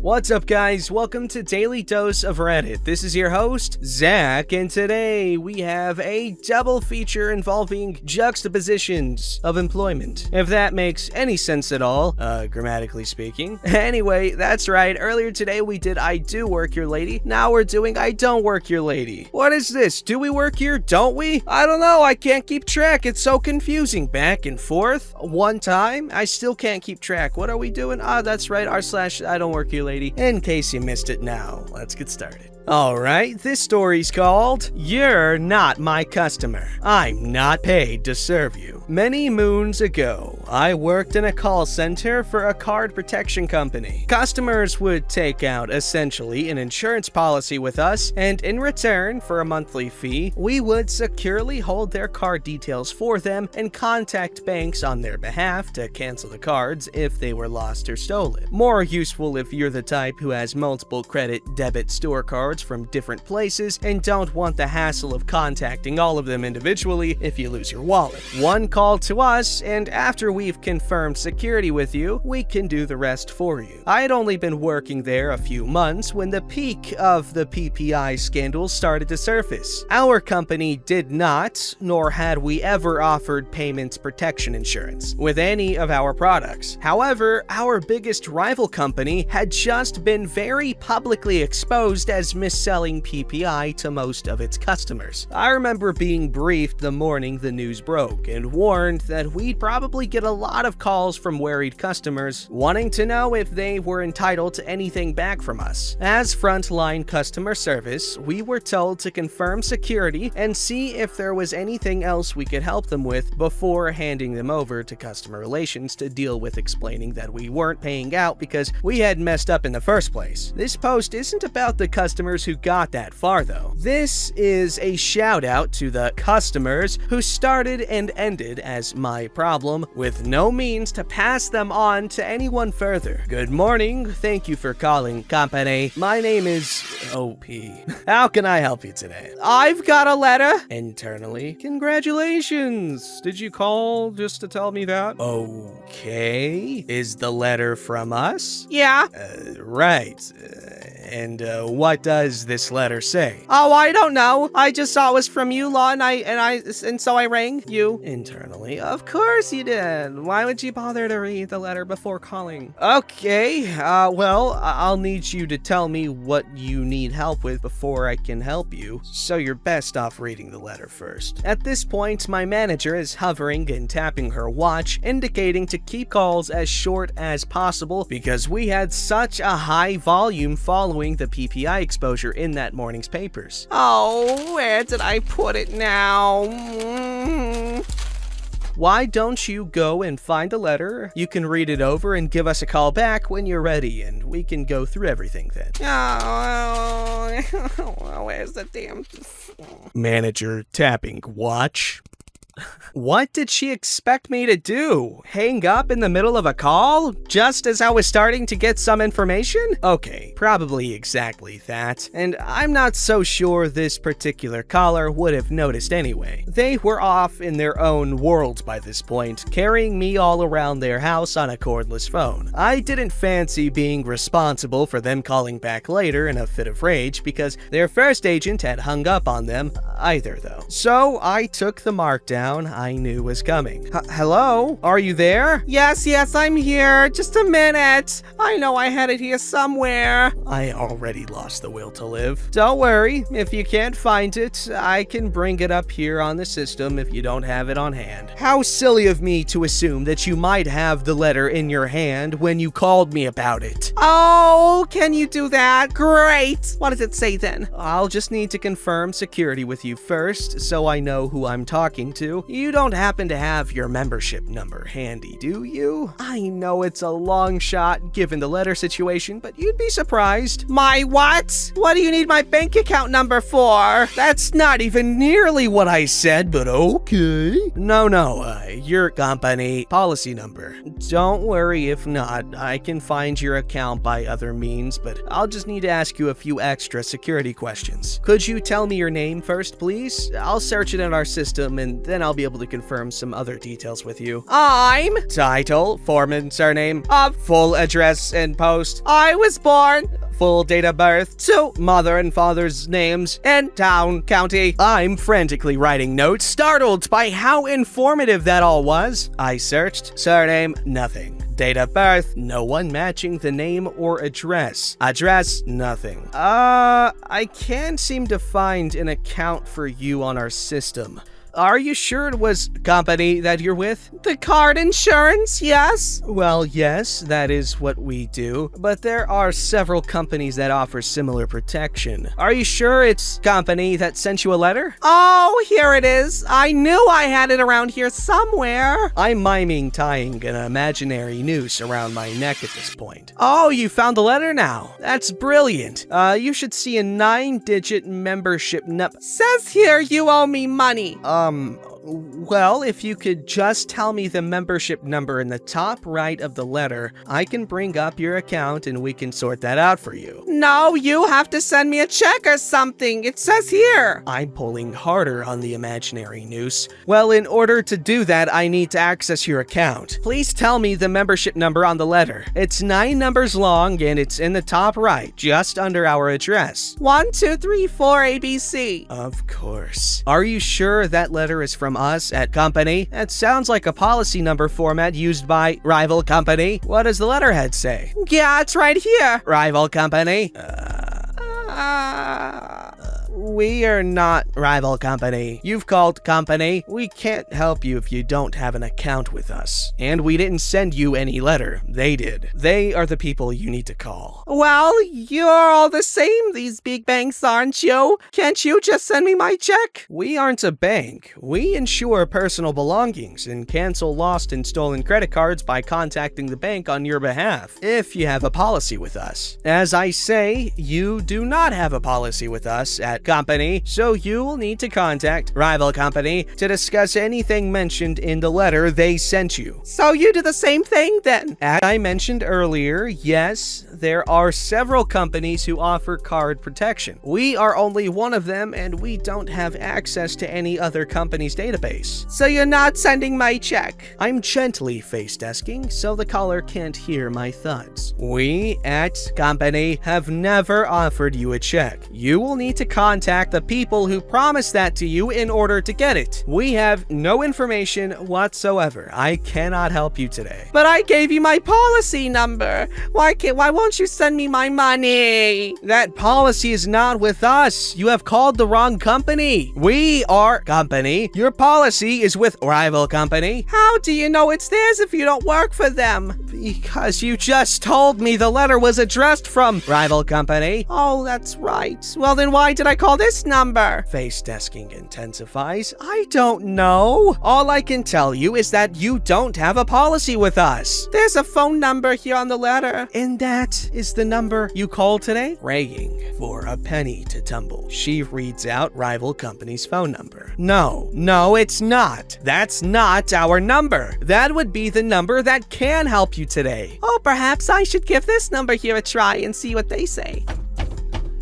What's up, guys? Welcome to Daily Dose of Reddit. This is your host, Zach, and today we have a double feature involving juxtapositions of employment. If that makes any sense at all, grammatically speaking. Anyway, that's right. Earlier today we did I Do Work Here Lady. Now we're doing I Don't Work Here Lady. What is this? Do we work here? Don't we? I don't know. I can't keep track. It's so confusing. Back and forth. One time. I still can't keep track. What are we doing? That's right. r/ I Don't Work Here Lady. In case you missed it now, let's get started. Alright, this story's called You're Not My Customer. I'm not paid to serve you. Many moons ago, I worked in a call center for a card protection company. Customers would take out essentially an insurance policy with us, and in return for a monthly fee, we would securely hold their card details for them and contact banks on their behalf to cancel the cards if they were lost or stolen. More useful if you're the type who has multiple credit debit store cards from different places and don't want the hassle of contacting all of them individually if you lose your wallet. One call to us, and after we've confirmed security with you, we can do the rest for you. I had only been working there a few months when the peak of the PPI scandal started to surface. Our company did not, nor had we ever offered payments protection insurance with any of our products. However, our biggest rival company had just been very publicly exposed as mis-selling PPI to most of its customers. I remember being briefed the morning the news broke and warned that we'd probably get a lot of calls from worried customers wanting to know if they were entitled to anything back from us. As frontline customer service, we were told to confirm security and see if there was anything else we could help them with before handing them over to customer relations to deal with explaining that we weren't paying out because we had messed up in the first place. This post isn't about the customers who got that far, though. This is a shout out to the customers who started and ended as my problem with no means to pass them on to anyone further. Good morning. Thank you for calling, company. My name is OP. How can I help you today? I've got a letter. Internally. Congratulations. Did you call just to tell me that? Okay. Is the letter from us? Yeah. Right. And what does this letter say? Oh, I don't know. I just saw it was from you, Law, and so I rang you. Internally. Of course you did. Why would you bother to read the letter before calling? Okay, well, I'll need you to tell me what you need help with before I can help you, so you're best off reading the letter first. At this point, my manager is hovering and tapping her watch, indicating to keep calls as short as possible because we had such a high volume following the PPI exposure in that morning's papers. Oh, where did I put it now? Why don't you go and find the letter? You can read it over and give us a call back when you're ready, and we can go through everything then. Oh, where's the damn... Manager tapping watch. What did she expect me to do? Hang up in the middle of a call? Just as I was starting to get some information? Okay, probably exactly that. And I'm not so sure this particular caller would have noticed anyway. They were off in their own world by this point, carrying me all around their house on a cordless phone. I didn't fancy being responsible for them calling back later in a fit of rage because their first agent had hung up on them either though. So I took the markdown I knew was coming. Hello? Are you there? Yes, I'm here. Just a minute. I know I had it here somewhere. I already lost the will to live. Don't worry. If you can't find it, I can bring it up here on the system if you don't have it on hand. How silly of me to assume that you might have the letter in your hand when you called me about it. Oh, can you do that? Great. What does it say then? I'll just need to confirm security with you first so I know who I'm talking to. You don't happen to have your membership number handy, do you? I know it's a long shot given the letter situation, but you'd be surprised. My what? What do you need my bank account number for? That's not even nearly what I said, but okay. No, your company policy number. Don't worry if not. I can find your account by other means, but I'll just need to ask you a few extra security questions. Could you tell me your name first, please? I'll search it in our system and then I'll I'll be able to confirm some other details with you. I'm title, foreman, surname, full address and post. I was born. Full date of birth, 2 mother and father's names, and town, county. I'm frantically writing notes, startled by how informative that all was. I searched, surname, nothing. Date of birth, no one matching the name or address. Address, nothing. I can't seem to find an account for you on our system. Are you sure it was company that you're with? The card insurance, yes? Well, yes, that is what we do, but there are several companies that offer similar protection. Are you sure it's company that sent you a letter? Oh, here it is. I knew I had it around here somewhere. I'm miming tying an imaginary noose around my neck at this point. Oh, you found the letter now. That's brilliant. You should see a 9-digit membership number. Says here you owe me money. Well, if you could just tell me the membership number in the top right of the letter, I can bring up your account and we can sort that out for you. No, you have to send me a check or something. It says here. I'm pulling harder on the imaginary noose. Well, in order to do that, I need to access your account. Please tell me the membership number on the letter. It's 9 numbers long and it's in the top right, just under our address. 1, 2, 3, 4 ABC. Of course. Are you sure that letter is from us at company? That sounds like a policy number format used by rival company. What does the letterhead say? Yeah, it's right here. Rival company? We are not rival company. You've called company. We can't help you if you don't have an account with us. And we didn't send you any letter. They did. They are the people you need to call. Well, you're all the same, these big banks, aren't you? Can't you just send me my check? We aren't a bank. We insure personal belongings and cancel lost and stolen credit cards by contacting the bank on your behalf, if you have a policy with us. As I say, you do not have a policy with us at company, so you will need to contact rival company to discuss anything mentioned in the letter they sent you. So you do the same thing then? As I mentioned earlier, yes, there are several companies who offer card protection. We are only one of them and we don't have access to any other company's database. So you're not sending my check? I'm gently face desking so the caller can't hear my thuds. We at company have never offered you a check. You will need to contact the people who promised that to you in order to get it. We have no information whatsoever. I cannot help you today. But I gave you my policy number. Why won't you send me my money? That policy is not with us. You have called the wrong company. We are company. Your policy is with rival company. How do you know it's theirs if you don't work for them? Because you just told me the letter was addressed from rival company. Oh, that's right. Well, then why did I call this number? Face desking intensifies. I don't know. All I can tell you is that you don't have a policy with us. There's a phone number here on the letter. And that is the number you called today? Praying for a penny to tumble. She reads out rival company's phone number. No, it's not. That's not our number. That would be the number that can help you today. Oh, perhaps I should give this number here a try and see what they say.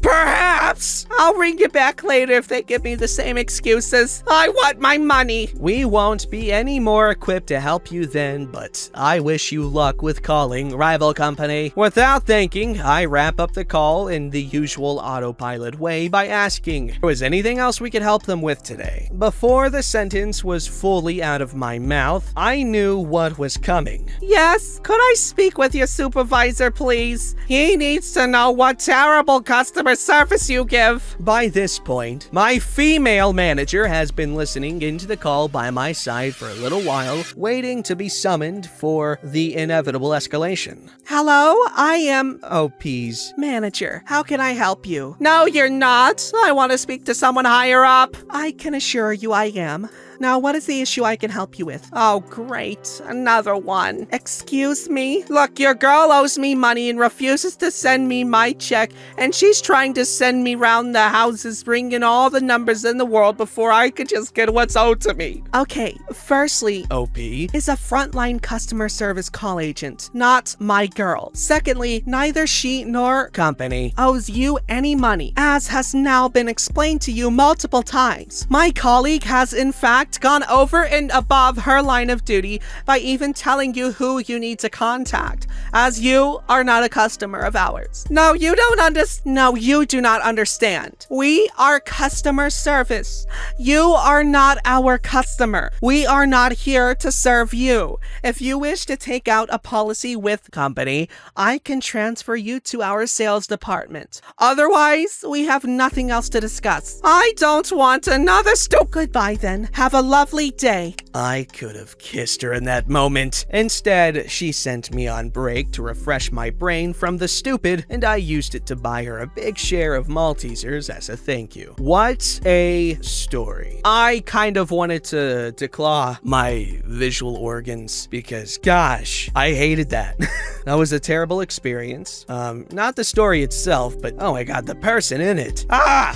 Perhaps! I'll ring you back later if they give me the same excuses. I want my money! We won't be any more equipped to help you then, but I wish you luck with calling rival company. Without thinking, I wrap up the call in the usual autopilot way by asking, was anything else we could help them with today? Before the sentence was fully out of my mouth, I knew what was coming. Yes, could I speak with your supervisor, please? He needs to know what terrible customer service you give. By this point, my female manager has been listening into the call by my side for a little while, waiting to be summoned for the inevitable escalation. Hello, I am OP's manager. How can I help you? No, you're not. I want to speak to someone higher up. I can assure you I am. Now, what is the issue I can help you with? Oh, great. Another one. Excuse me? Look, your girl owes me money and refuses to send me my check, and she's trying to send me round the houses, ringing all the numbers in the world before I could just get what's owed to me. Okay, firstly, OP is a frontline customer service call agent, not my girl. Secondly, neither she nor company owes you any money, as has now been explained to you multiple times. My colleague has, in fact, fact, gone over and above her line of duty by even telling you who you need to contact, as you are not a customer of ours. No, you do not understand. We are customer service. You are not our customer. We are not here to serve you. If you wish to take out a policy with company, I can transfer you to our sales department. Otherwise, we have nothing else to discuss. I don't want another Goodbye then. Have a lovely day. I could have kissed her in that moment. Instead, she sent me on break to refresh my brain from the stupid, and I used it to buy her a big share of Maltesers as a thank you. What a story. I kind of wanted to declaw my visual organs because, gosh, I hated that. That was a terrible experience. Not the story itself, but oh my god, the person in it.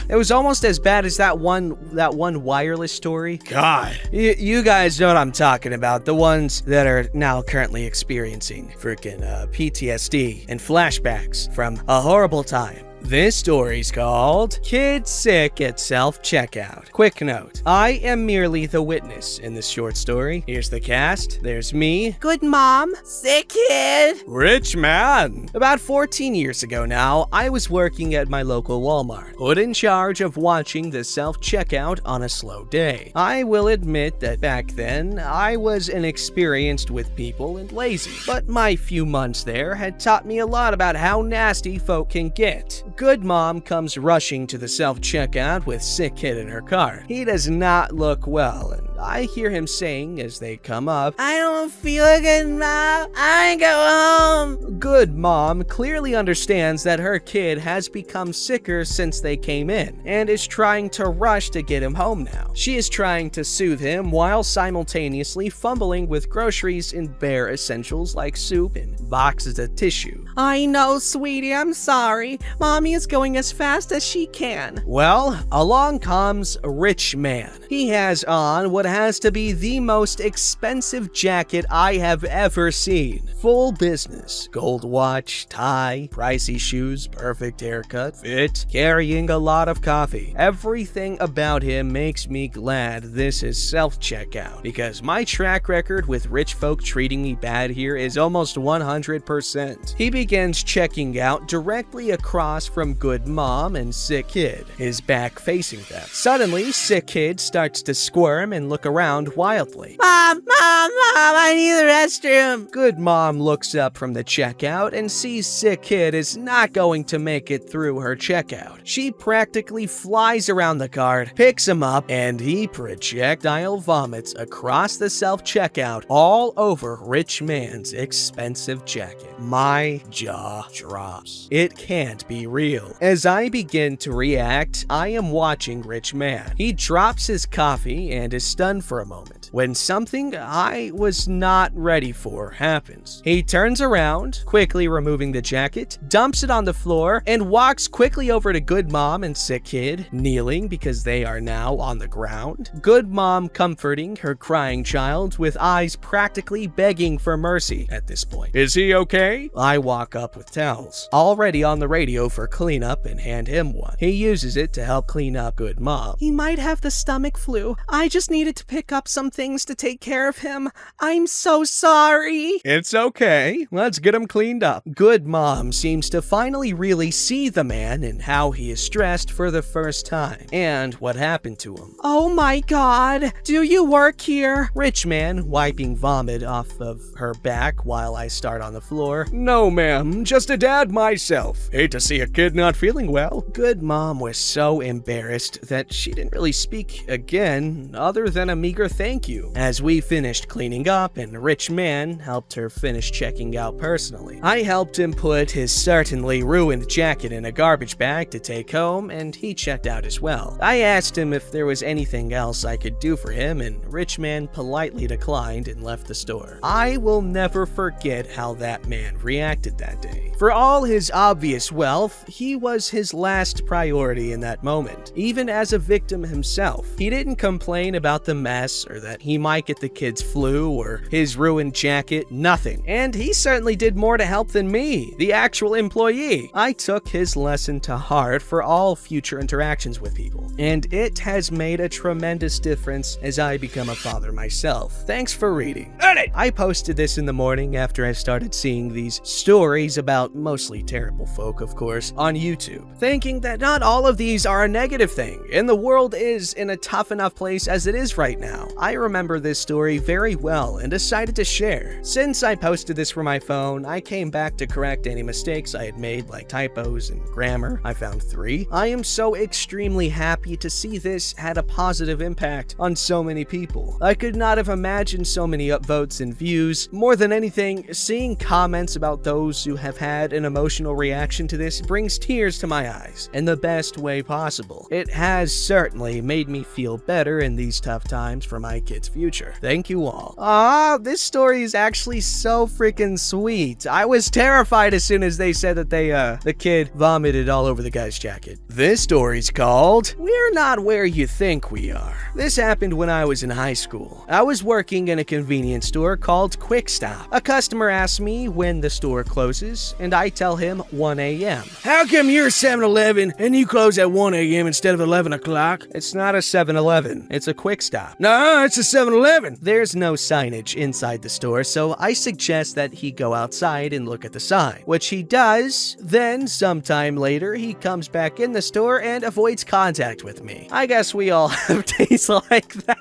It was almost as bad as that one wireless story. God, you guys know what I'm talking about. The ones that are now currently experiencing freaking PTSD and flashbacks from a horrible time. This story's called Kid Sick at Self-Checkout. Quick note, I am merely the witness in this short story. Here's the cast. There's me, good mom, sick kid, rich man. About 14 years ago now, I was working at my local Walmart, put in charge of watching the self-checkout on a slow day. I will admit that back then, I was inexperienced with people and lazy, but my few months there had taught me a lot about how nasty folk can get. Good mom comes rushing to the self-checkout with sick kid in her cart. He does not look well, and I hear him saying as they come up, I don't feel good, mom. I go home. Good mom clearly understands that her kid has become sicker since they came in, and is trying to rush to get him home now. She is trying to soothe him while simultaneously fumbling with groceries and bare essentials like soup and boxes of tissue. I know, sweetie, I'm sorry. Mommy is going as fast as she can. Well, along comes Rich Man. He has on what has to be the most expensive jacket I have ever seen. Full business, gold watch, tie, pricey shoes, perfect haircut, fit, carrying a lot of coffee. Everything about him makes me glad this is self-checkout, because my track record with rich folk treating me bad here is almost 100%. He begins checking out directly across from Good Mom and Sick Kid, his back facing them. Suddenly, Sick Kid starts to squirm and look around wildly. Mom, I need the restroom. Good Mom looks up from the checkout and sees Sick Kid is not going to make it through her checkout. She practically flies around the cart, picks him up, and he projectile vomits across the self-checkout all over Rich Man's expensive jacket. My jaw drops. It can't be real. As I begin to react, I am watching Rich Man. He drops his coffee and is stunned for a moment when something I was not ready for happens. He turns around, quickly removing the jacket, dumps it on the floor, and walks quickly over to Good Mom and Sick Kid, kneeling because they are now on the ground. Good Mom comforting her crying child with eyes practically begging for mercy at this point. Is he okay? I walk up with towels, already on the radio for cleanup, and hand him one. He uses it to help clean up Good Mom. He might have the stomach flu. I just needed to pick up some things to take care of him. I'm so sorry. It's okay. Let's get him cleaned up. Good Mom seems to finally really see the man and how he is stressed for the first time, and what happened to him. Oh my god. Do you work here? Rich Man wiping vomit off of her back while I start on the floor. No, ma'am. Just a dad myself. Hate to see a kid not feeling well. Good Mom was so embarrassed that she didn't really speak again, other than a meager thank you, as we finished cleaning up and Rich Man helped her finish checking out personally. I helped him put his certainly ruined jacket in a garbage bag to take home, and he checked out as well. I asked him if there was anything else I could do for him, and Rich Man politely declined and left the store. I will never forget how that man reacted that day. For all his obvious wealth, he was his last priority in that moment, even as a victim himself. He didn't complain about the the mess or that he might get the kid's flu or his ruined jacket, nothing. And he certainly did more to help than me, the actual employee. I took his lesson to heart for all future interactions with people, and it has made a tremendous difference as I become a father myself. Thanks for reading. I posted this in the morning after I started seeing these stories about mostly terrible folk, of course, on YouTube, thinking that not all of these are a negative thing, and the world is in a tough enough place as it is right now. I remember this story very well and decided to share. Since I posted this from my phone, I came back to correct any mistakes I had made, like typos and grammar. I found 3. I am so extremely happy to see this had a positive impact on so many people. I could not have imagined so many upvotes and views. More than anything, seeing comments about those who have had an emotional reaction to this brings tears to my eyes in the best way possible. It has certainly made me feel better in these tough times for my kid's future. Thank you all. This story is actually so freaking sweet. I was terrified as soon as they said that the kid vomited all over the guy's jacket. This story's called We're Not Where You Think We Are. This happened when I was in high school. I was working in a convenience store called Quick Stop. A customer asks me when the store closes, and I tell him 1 a.m. How come you're a 7-Eleven and you close at 1 a.m. instead of 11 o'clock? It's not a 7-Eleven, it's a Quick Stop. No, it's a 7-Eleven. There's no signage inside the store, so I suggest that he go outside and look at the sign, which he does. Then, sometime later, he comes back in the store and avoids contact with me. I guess we all have tastes like that.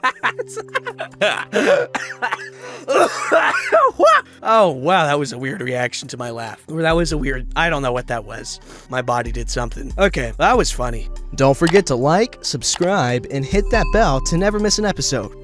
Oh, wow, that was a weird reaction to my laugh. Or that was a weird, I don't know what that was. My body did something. Okay, that was funny. Don't forget to like, subscribe, and hit that bell to never miss an episode.